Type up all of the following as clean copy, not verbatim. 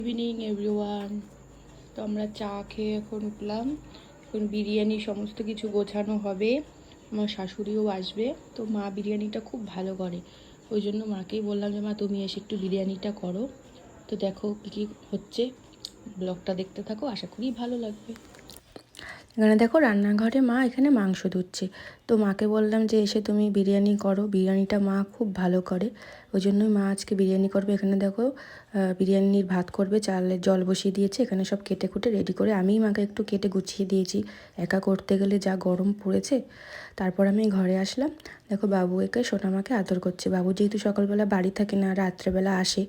Evening everyone. তো আমরা চা খেয়ে এখন উঠলাম। এখন বিরিয়ানি সমস্ত কিছু গোছানো হবে, আমার শাশুড়িও আসবে। তো মা বিরিয়ানিটা খুব ভালো করে, ওই জন্য মাকেই বললাম যে মা তুমি এসে একটু বিরিয়ানিটা করো। তো দেখো কী কী হচ্ছে, ব্লগটা দেখতে থাকো, আশা করি ভালো লাগবে। এখানে দেখো রান্নাঘরে মা এখানে মাংস ধুচ্ছে। তো মাকে বললাম যে এসে তুমি বিরিয়ানি করো, বিরিয়ানিটা মা খুব ভালো করে, ওই জন্যই মা আজকে বিরিয়ানি করবে। এখানে দেখো বিরিয়ানির ভাত করবে, চালের জল বসিয়ে দিয়েছে, এখানে সব কেটে কুটে রেডি করে আমিই মাকে একটু কেটে গুছিয়ে দিয়েছি, একা করতে গেলে যা গরম পড়েছে। তারপর আমি ঘরে আসলাম, দেখো বাবু একে সোনামাকে আদর করছে। বাবু যেহেতু সকালবেলা বাড়ি থাকে না, রাত্রেবেলা আসে,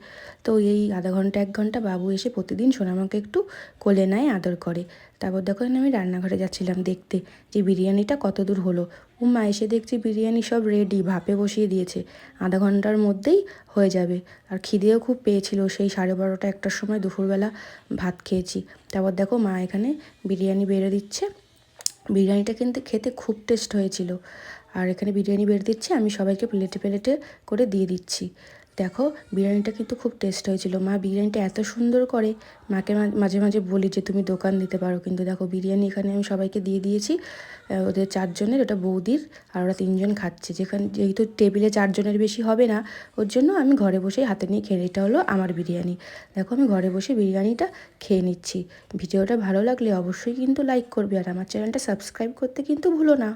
তো এই আধা ঘন্টা 1 ঘন্টা বাবু এসে প্রতিদিন সোনামাকে একটু কোলে নেয়, আদর করে। তারপর দেখো আমি রান্নাঘরে যাচ্ছিলাম দেখতে যে বিরিয়ানিটা কত দূর হলো। মা এসে দেখছি বিরিয়ানি সব রেডি, ভাপে বসিয়ে দিয়েছে, আধা ঘন্টার মধ্যেই হয়ে যাবে। আর খিদেও খুব পেয়েছিল, সেই 12:30 1টার সময় দুপুরবেলা ভাত খেয়েছি। তারপর দেখো মা এখানে বিরিয়ানি বেড়ে দিচ্ছে। বিরিয়ানিটা কিন্তু খেতে খুব টেস্ট হয়েছিল। আর এখানে বিরিয়ানি বেড়ে দিচ্ছে, আমি সবাইকে প্লেটে প্লেটে করে দিয়ে দিচ্ছি। দেখো বিরিয়ানিটা কিন্তু খুব টেস্ট হয়েছিল। মা বিরিয়ানিটা এত সুন্দর করে, মাকে মাঝে মাঝে বলি যে তুমি দোকান দিতে পারো, কিন্তু দেখো বিরিয়ানি এখানে আমি সবাইকে দিয়ে দিয়েছি। ওদের 4 জনের, ওটা বৌদির, আর ওরা 3 জন খাচ্ছে। যেহেতু টেবিলে 4 জনের বেশি হবে না, ওর জন্য আমি ঘরে বসেই হাতে নিয়ে খেয়ে, এটা হলো আমার বিরিয়ানি। দেখো আমি ঘরে বসে বিরিয়ানিটা খেয়ে নিচ্ছি। ভিডিওটা ভালো লাগলে অবশ্যই কিন্তু লাইক করবে, আর আমার চ্যানেলটা সাবস্ক্রাইব করতে কিন্তু ভুলো না।